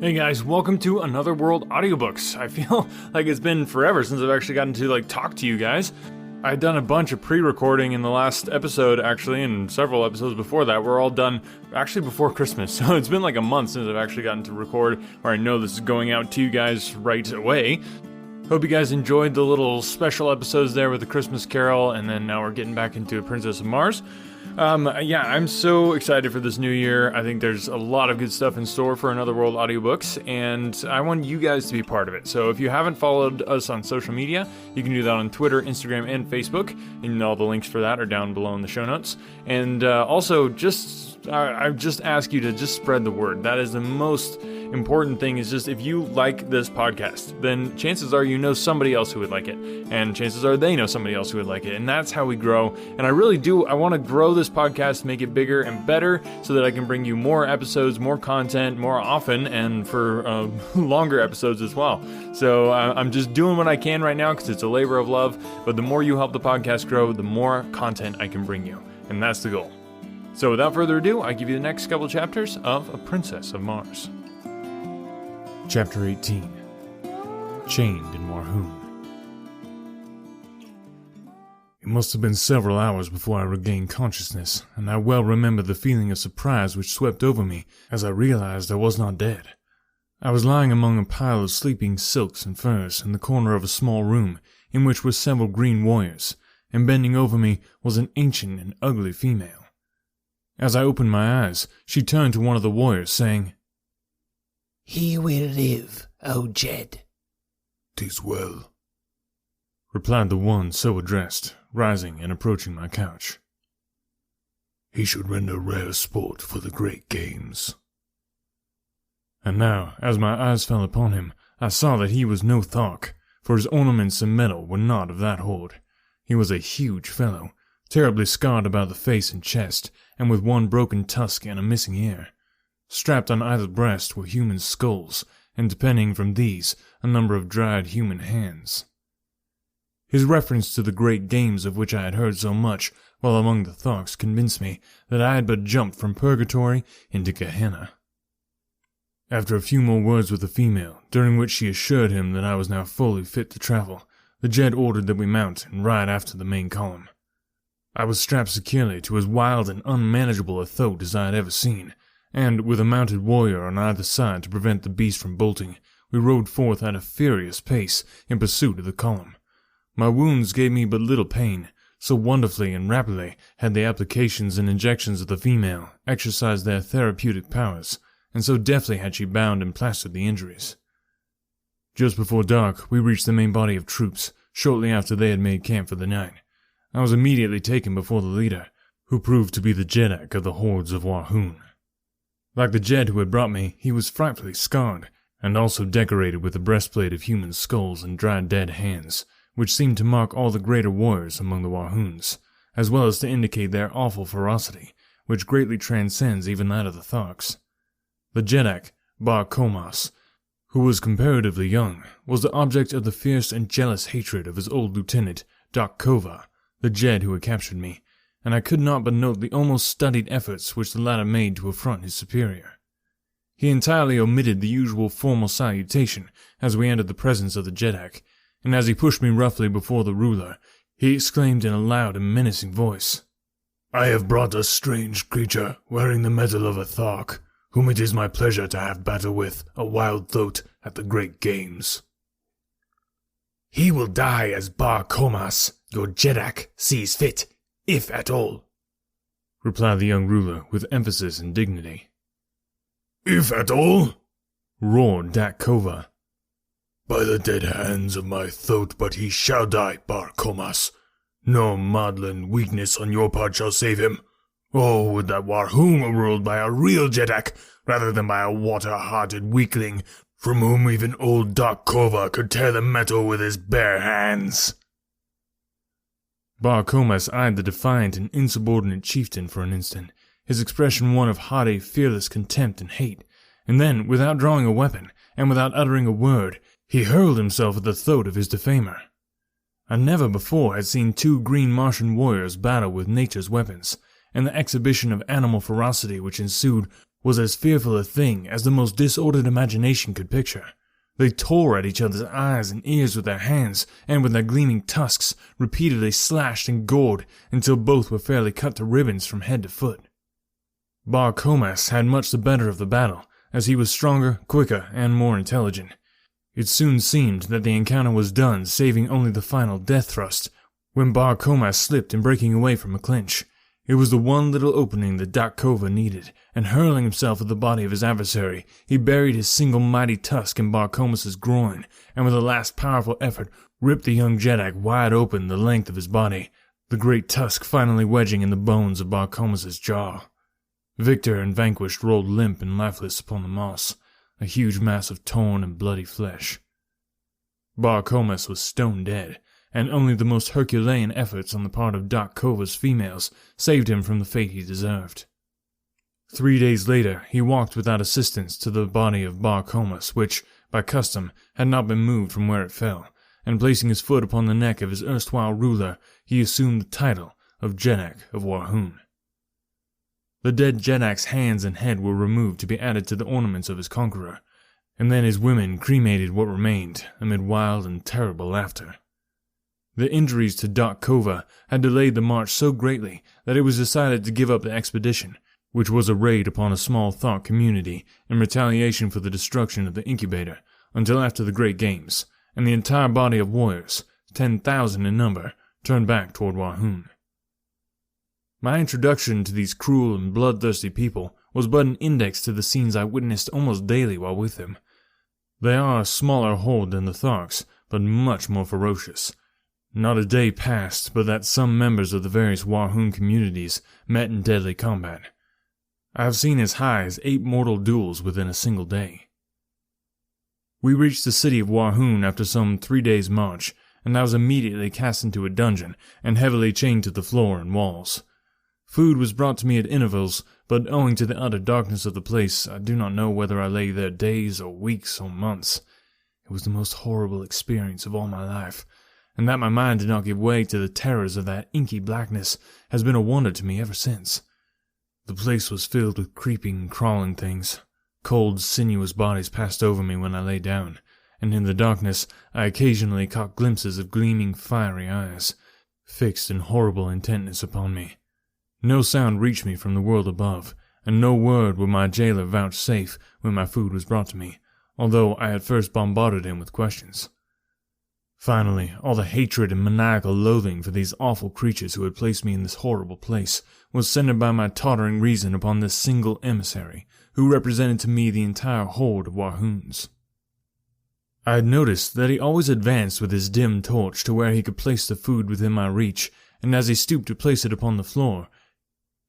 Hey guys, welcome to Another World Audiobooks. I feel like it's been forever since I've actually gotten to talk to you guys. I'd done a bunch of pre-recording in the last episode actually, and several episodes before that were all done actually before Christmas. So it's been like a month since I've actually gotten to record, or I know this is going out to you guys right away. Hope you guys enjoyed the little special episodes there with the Christmas Carol, and then now we're getting back into Princess of Mars. I'm so excited for this new year. I think there's a lot of good stuff in store for Another World Audiobooks, and I want you guys to be part of it. So if you haven't followed us on social media, you can do that on Twitter, Instagram, and Facebook, and all the links for that are down below in the show notes. And also, I just ask you to just spread the word. That is the most important thing, is just if you like this podcast, then chances are you know somebody else who would like it, and chances are they know somebody else who would like it, and that's how we grow. And I want to grow this podcast, make it bigger and better, so that I can bring you more episodes, more content, more often, and for longer episodes as well. So I'm just doing what I can right now because it's a labor of love, but the more you help the podcast grow, the more content I can bring you, and that's the goal. So without further ado, I give you the next couple chapters of A Princess of Mars. Chapter 18, Chained in Warhoon. It must have been several hours before I regained consciousness, and I well remember the feeling of surprise which swept over me as I realized I was not dead. I was lying among a pile of sleeping silks and furs in the corner of a small room in which were several green warriors, and bending over me was an ancient and ugly female. As I opened my eyes, she turned to one of the warriors, saying, "He will live, O Jed." "'Tis well," replied the one so addressed, rising and approaching my couch. "He should render rare sport for the great games." And now, as my eyes fell upon him, I saw that he was no Thok, for his ornaments and metal were not of that horde. He was a huge fellow, terribly scarred about the face and chest, and with one broken tusk and a missing ear. Strapped on either breast were human skulls, and depending from these, a number of dried human hands. His reference to the great games of which I had heard so much while among the Thoks convinced me that I had but jumped from purgatory into Gehenna. After a few more words with the female, during which she assured him that I was now fully fit to travel, the Jed ordered that we mount and ride after the main column. I was strapped securely to as wild and unmanageable a thoat as I had ever seen, and, with a mounted warrior on either side to prevent the beast from bolting, we rode forth at a furious pace in pursuit of the column. My wounds gave me but little pain, so wonderfully and rapidly had the applications and injections of the female exercised their therapeutic powers, and so deftly had she bound and plastered the injuries. Just before dark, we reached the main body of troops, shortly after they had made camp for the night. I was immediately taken before the leader, who proved to be the Jeddak of the hordes of Warhoon. Like the Jed who had brought me, he was frightfully scarred, and also decorated with a breastplate of human skulls and dried dead hands, which seemed to mark all the greater warriors among the Warhoons, as well as to indicate their awful ferocity, which greatly transcends even that of the Thoks. The Jeddak, Bar Komas, who was comparatively young, was the object of the fierce and jealous hatred of his old lieutenant, Doc Kova, the Jed who had captured me, and I could not but note the almost studied efforts which the latter made to affront his superior. He entirely omitted the usual formal salutation as we entered the presence of the Jeddak, and as he pushed me roughly before the ruler, he exclaimed in a loud and menacing voice, "I have brought a strange creature wearing the metal of a Thok, whom it is my pleasure to have battle with, a wild thoat, at the great games." "He will die as Bar Komas, your Jeddak, sees fit, if at all," replied the young ruler with emphasis and dignity. "If at all?" roared Dak Kova. "By the dead hands of my thoat, but he shall die, Bar Komas. No maudlin weakness on your part shall save him. Oh, would that Warhoon were ruled by a real Jeddak, rather than by a water-hearted weakling, from whom even old Doc Kova could tear the metal with his bare hands." Bar Komas eyed the defiant and insubordinate chieftain for an instant, his expression one of haughty, fearless contempt and hate, and then, without drawing a weapon, and without uttering a word, he hurled himself at the throat of his defamer. I never before had seen two green Martian warriors battle with nature's weapons, and the exhibition of animal ferocity which ensued was as fearful a thing as the most disordered imagination could picture. They tore at each other's eyes and ears with their hands, and with their gleaming tusks, repeatedly slashed and gored until both were fairly cut to ribbons from head to foot. Bar Comas had much the better of the battle, as he was stronger, quicker, and more intelligent. It soon seemed that the encounter was done, saving only the final death thrust, when Bar Comas slipped in breaking away from a clinch. It was the one little opening that Dakova needed, and hurling himself at the body of his adversary, he buried his single mighty tusk in Bar Comas's groin, and with a last powerful effort, ripped the young Jednak wide open the length of his body, the great tusk finally wedging in the bones of Bar Comas's jaw. Victor and vanquished rolled limp and lifeless upon the moss, a huge mass of torn and bloody flesh. Bar Comas was stone dead, and only the most Herculean efforts on the part of Dakova's females saved him from the fate he deserved. 3 days later, he walked without assistance to the body of Bar Comas, which, by custom, had not been moved from where it fell, and placing his foot upon the neck of his erstwhile ruler, he assumed the title of Jednak of Warhoon. The dead Jedak's hands and head were removed to be added to the ornaments of his conqueror, and then his women cremated what remained amid wild and terrible laughter. The injuries to Dakova had delayed the march so greatly that it was decided to give up the expedition, which was a raid upon a small thought community in retaliation for the destruction of the incubator, until after the Great Games, and the entire body of warriors, 10,000 in number, turned back toward Warhoon. My introduction to these cruel and bloodthirsty people was but an index to the scenes I witnessed almost daily while with them. They are a smaller horde than the Tharks, but much more ferocious. Not a day passed but that some members of the various Warhoon communities met in deadly combat. I have seen as high as 8 mortal duels within a single day. We reached the city of Warhoon after some 3 days' march, and I was immediately cast into a dungeon and heavily chained to the floor and walls. Food was brought to me at intervals, but owing to the utter darkness of the place, I do not know whether I lay there days or weeks or months. It was the most horrible experience of all my life, and that my mind did not give way to the terrors of that inky blackness has been a wonder to me ever since. The place was filled with creeping, crawling things. Cold, sinuous bodies passed over me when I lay down, and in the darkness I occasionally caught glimpses of gleaming, fiery eyes, fixed in horrible intentness upon me. No sound reached me from the world above, and no word would my jailer vouchsafe when my food was brought to me, although I at first bombarded him with questions. Finally, all the hatred and maniacal loathing for these awful creatures who had placed me in this horrible place was centered by my tottering reason upon this single emissary, who represented to me the entire horde of Warhoons. I had noticed that he always advanced with his dim torch to where he could place the food within my reach, and as he stooped to place it upon the floor,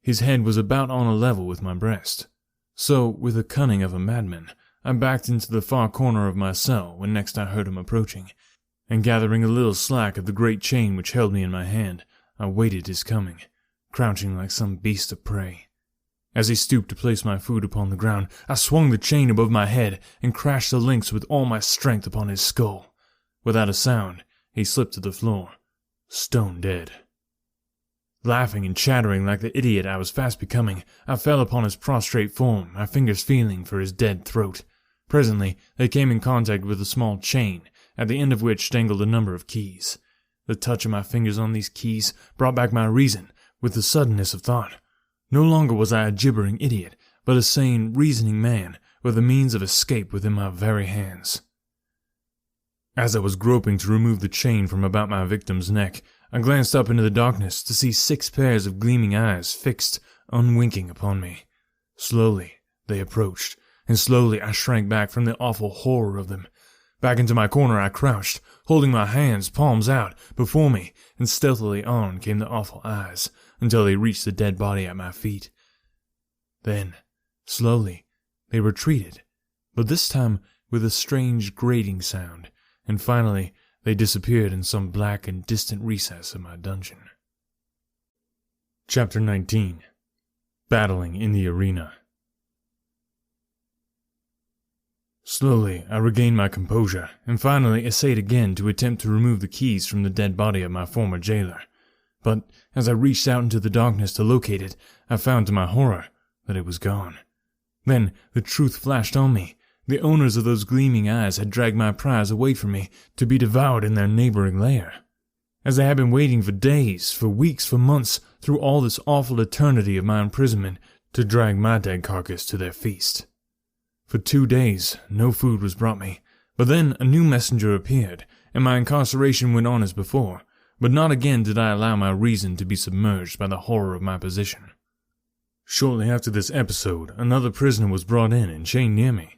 his head was about on a level with my breast. So, with the cunning of a madman, I backed into the far corner of my cell when next I heard him approaching, and gathering a little slack of the great chain which held me in my hand, I waited his coming, crouching like some beast of prey. As he stooped to place my food upon the ground, I swung the chain above my head and crashed the links with all my strength upon his skull. Without a sound, he slipped to the floor, stone dead. Laughing and chattering like the idiot I was fast becoming, I fell upon his prostrate form, my fingers feeling for his dead throat. Presently, they came in contact with a small chain, at the end of which dangled a number of keys. The touch of my fingers on these keys brought back my reason with the suddenness of thought. No longer was I a gibbering idiot, but a sane, reasoning man with the means of escape within my very hands. As I was groping to remove the chain from about my victim's neck, I glanced up into the darkness to see 6 pairs of gleaming eyes fixed, unwinking upon me. Slowly they approached, and slowly I shrank back from the awful horror of them. Back into my corner I crouched, holding my hands, palms out, before me, and stealthily on came the awful eyes, until they reached the dead body at my feet. Then, slowly, they retreated, but this time with a strange grating sound, and finally they disappeared in some black and distant recess of my dungeon. Chapter 19. Battling in the Arena. Slowly, I regained my composure, and finally essayed again to attempt to remove the keys from the dead body of my former jailer. But as I reached out into the darkness to locate it, I found to my horror that it was gone. Then the truth flashed on me. The owners of those gleaming eyes had dragged my prize away from me to be devoured in their neighboring lair. As they had been waiting for days, for weeks, for months, through all this awful eternity of my imprisonment, to drag my dead carcass to their feast. For 2 days, no food was brought me, but then a new messenger appeared, and my incarceration went on as before, but not again did I allow my reason to be submerged by the horror of my position. Shortly after this episode, another prisoner was brought in and chained near me.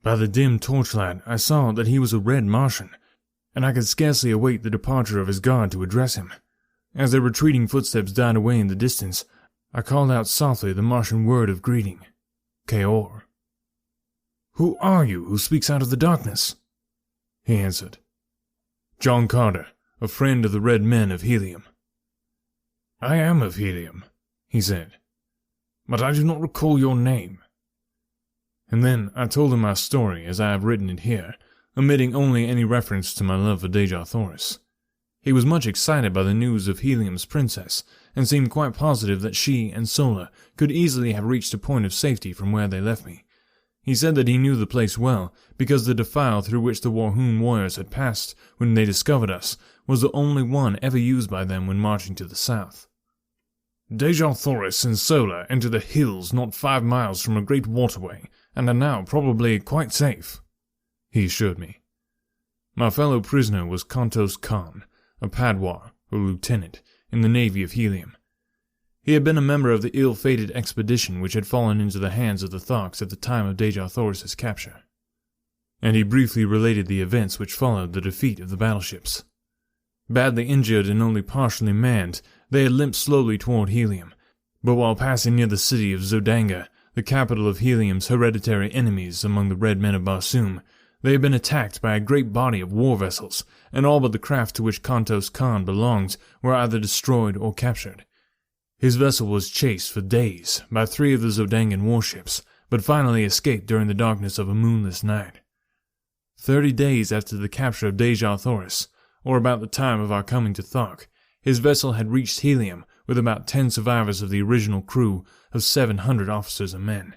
By the dim torchlight, I saw that he was a red Martian, and I could scarcely await the departure of his guard to address him. As their retreating footsteps died away in the distance, I called out softly the Martian word of greeting, Kaor. "Who are you who speaks out of the darkness?" He answered, "John Carter, a friend of the Red Men of Helium." "I am of Helium," he said, "but I do not recall your name." And then I told him my story as I have written it here, omitting only any reference to my love for Dejah Thoris. He was much excited by the news of Helium's princess, and seemed quite positive that she and Sola could easily have reached a point of safety from where they left me. He said that he knew the place well, because the defile through which the Warhoon warriors had passed when they discovered us was the only one ever used by them when marching to the south. "Dejah Thoris and Sola entered the hills not 5 miles from a great waterway, and are now probably quite safe," he assured me. My fellow prisoner was Kantos Khan, a Padwar, or lieutenant, in the navy of Helium. He had been a member of the ill-fated expedition which had fallen into the hands of the Tharks at the time of Dejah Thoris's capture, and he briefly related the events which followed the defeat of the battleships. Badly injured and only partially manned, they had limped slowly toward Helium, but while passing near the city of Zodanga, the capital of Helium's hereditary enemies among the Red Men of Barsoom, they had been attacked by a great body of war vessels, and all but the craft to which Kantos Khan belonged were either destroyed or captured. His vessel was chased for days by 3 of the Zodangan warships, but finally escaped during the darkness of a moonless night. 30 days after the capture of Dejah Thoris, or about the time of our coming to Thark, his vessel had reached Helium with about 10 survivors of the original crew of 700 officers and men.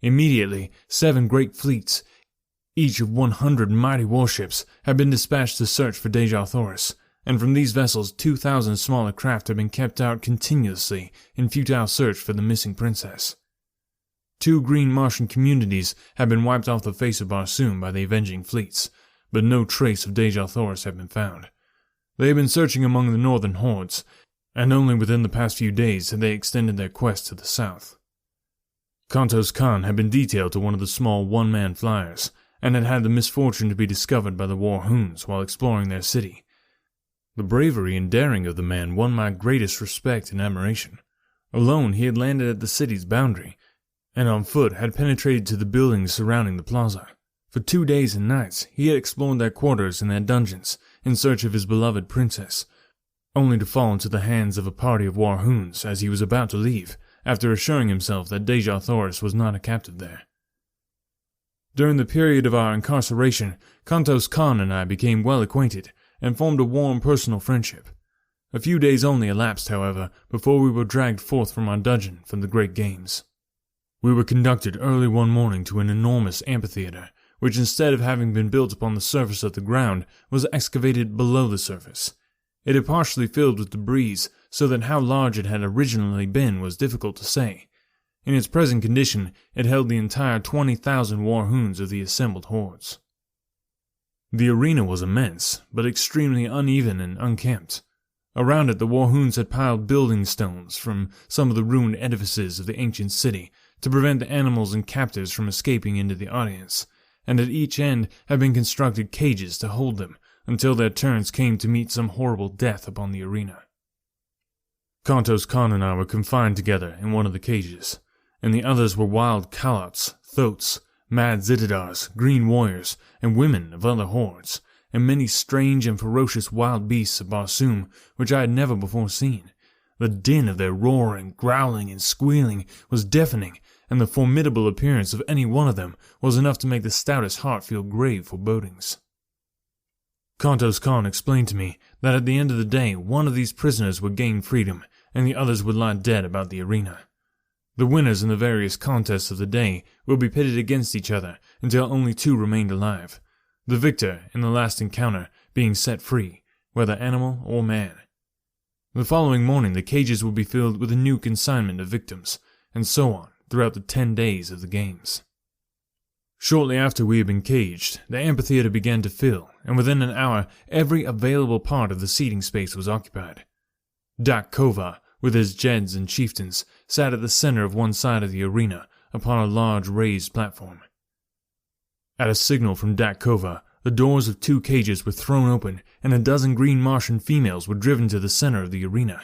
Immediately, 7 great fleets, each of 100 mighty warships, had been dispatched to search for Dejah Thoris, and from these vessels 2,000 smaller craft had been kept out continuously in futile search for the missing princess. 2 green Martian communities had been wiped off the face of Barsoom by the avenging fleets, but no trace of Dejah Thoris had been found. They had been searching among the northern hordes, and only within the past few days had they extended their quest to the south. Kantos Khan had been detailed to one of the small one-man flyers, and had had the misfortune to be discovered by the Warhoons while exploring their city. The bravery and daring of the man won my greatest respect and admiration. Alone, he had landed at the city's boundary, and on foot had penetrated to the buildings surrounding the plaza. For 2 days and nights, he had explored their quarters and their dungeons in search of his beloved princess, only to fall into the hands of a party of Warhoons as he was about to leave, after assuring himself that Dejah Thoris was not a captive there. During the period of our incarceration, Kantos Khan and I became well acquainted, and formed a warm personal friendship. A few days only elapsed, however, before we were dragged forth from our dungeon from the Great Games. We were conducted early one morning to an enormous amphitheater, which instead of having been built upon the surface of the ground, was excavated below the surface. It had partially filled with debris, so that how large it had originally been was difficult to say. In its present condition, it held the entire 20,000 Warhoons of the assembled hordes. The arena was immense, but extremely uneven and unkempt. Around it the Warhoons had piled building stones from some of the ruined edifices of the ancient city to prevent the animals and captives from escaping into the audience, and at each end had been constructed cages to hold them until their turns came to meet some horrible death upon the arena. Kantos Khan and I were confined together in one of the cages, and the others were wild Kalots, Thoats, mad Zitidars, green warriors, and women of other hordes, and many strange and ferocious wild beasts of Barsoom which I had never before seen. The din of their roaring, growling, and squealing was deafening, and the formidable appearance of any one of them was enough to make the stoutest heart feel grave forebodings. Kantos Khan explained to me that at the end of the day one of these prisoners would gain freedom, and the others would lie dead about the arena. The winners in the various contests of the day will be pitted against each other until only 2 remained alive, the victor in the last encounter being set free, whether animal or man. The following morning the cages will be filled with a new consignment of victims, and so on throughout the 10 days of the games. Shortly after we had been caged, the amphitheater began to fill, and within an hour every available part of the seating space was occupied. Dak Kova, with his jeds and chieftains, sat at the center of one side of the arena upon a large raised platform. At a signal from Dak Kova, the doors of 2 cages were thrown open, and a dozen green Martian females were driven to the center of the arena.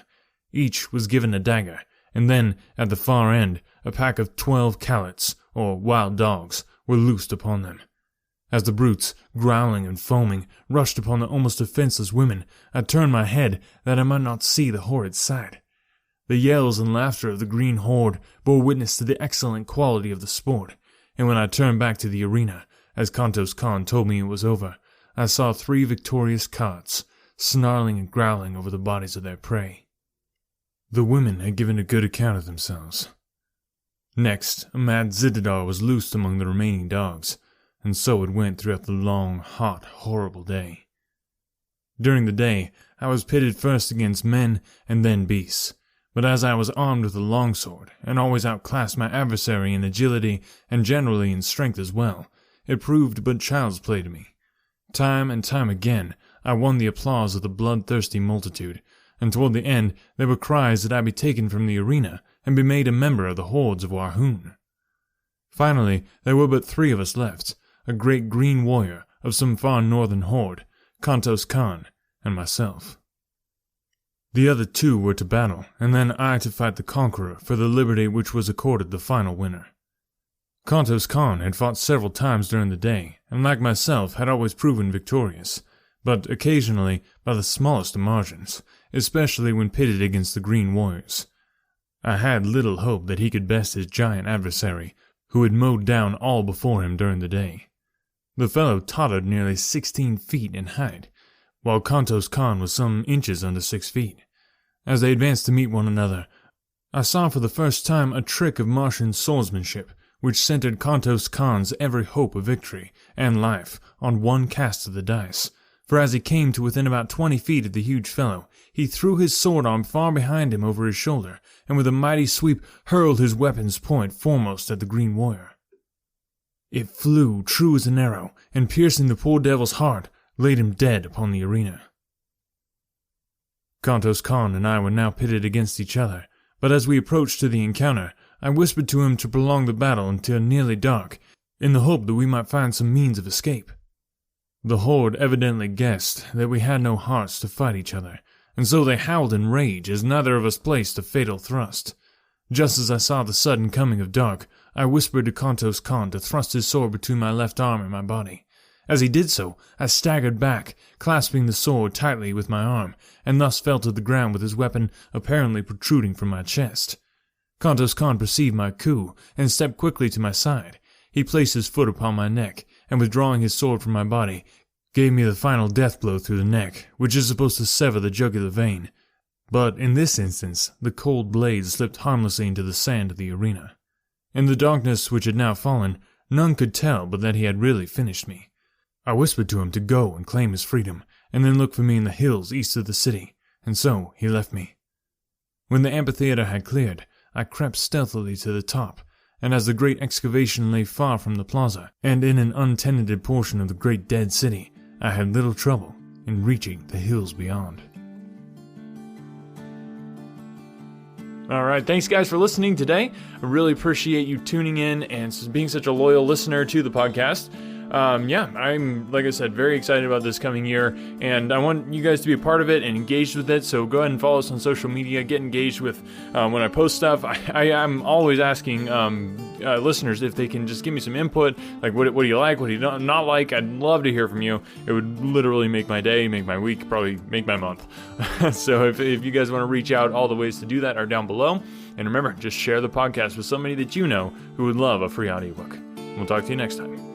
Each was given a dagger, and then, at the far end, a pack of 12 callets, or wild dogs, were loosed upon them. As the brutes, growling and foaming, rushed upon the almost defenseless women, I turned my head that I might not see the horrid sight. The yells and laughter of the green horde bore witness to the excellent quality of the sport, and when I turned back to the arena, as Kantos Khan told me it was over, I saw 3 victorious carts, snarling and growling over the bodies of their prey. The women had given a good account of themselves. Next, a mad Zitadar was loosed among the remaining dogs, and so it went throughout the long, hot, horrible day. During the day, I was pitted first against men and then beasts, but as I was armed with a longsword, and always outclassed my adversary in agility and generally in strength as well, it proved but child's play to me. Time and time again, I won the applause of the bloodthirsty multitude, and toward the end there were cries that I be taken from the arena and be made a member of the hordes of Warhoon. Finally, there were but 3 of us left, a great green warrior of some far northern horde, Kantos Khan, and myself. The other 2 were to battle, and then I to fight the conqueror for the liberty which was accorded the final winner. Kantos Khan had fought several times during the day, and like myself had always proven victorious, but occasionally by the smallest of margins, especially when pitted against the green warriors. I had little hope that he could best his giant adversary, who had mowed down all before him during the day. The fellow tottered nearly 16 feet in height, while Kantos Khan was some inches under 6 feet. As they advanced to meet one another, I saw for the first time a trick of Martian swordsmanship, which centered Kantos Khan's every hope of victory and life on one cast of the dice, for as he came to within about 20 feet of the huge fellow, he threw his sword arm far behind him over his shoulder, and with a mighty sweep hurled his weapon's point foremost at the green warrior. It flew true as an arrow, and piercing the poor devil's heart, laid him dead upon the arena. Kantos Khan and I were now pitted against each other, but as we approached to the encounter, I whispered to him to prolong the battle until nearly dark, in the hope that we might find some means of escape. The horde evidently guessed that we had no hearts to fight each other, and so they howled in rage as neither of us placed a fatal thrust. Just as I saw the sudden coming of dark, I whispered to Kantos Khan to thrust his sword between my left arm and my body. As he did so, I staggered back, clasping the sword tightly with my arm, and thus fell to the ground with his weapon apparently protruding from my chest. Kantos Khan perceived my coup, and stepped quickly to my side. He placed his foot upon my neck, and withdrawing his sword from my body, gave me the final death blow through the neck, which is supposed to sever the jugular vein. But in this instance, the cold blade slipped harmlessly into the sand of the arena. In the darkness which had now fallen, none could tell but that he had really finished me. I whispered to him to go and claim his freedom, and then look for me in the hills east of the city, and so he left me. When the amphitheater had cleared, I crept stealthily to the top, and as the great excavation lay far from the plaza, and in an untenanted portion of the great dead city, I had little trouble in reaching the hills beyond. Alright, thanks guys for listening today. I really appreciate you tuning in and being such a loyal listener to the podcast. I'm, like I said, very excited about this coming year, and I want you guys to be a part of it and engaged with it, so go ahead and follow us on social media, get engaged with when I post stuff. I'm always asking listeners if they can just give me some input, like what do you like, what do you not like. I'd love to hear from you. It would literally make my day, make my week, probably make my month. So if you guys want to reach out, all the ways to do that are down below, and remember, just share the podcast with somebody that you know who would love a free audiobook. We'll talk to you next time.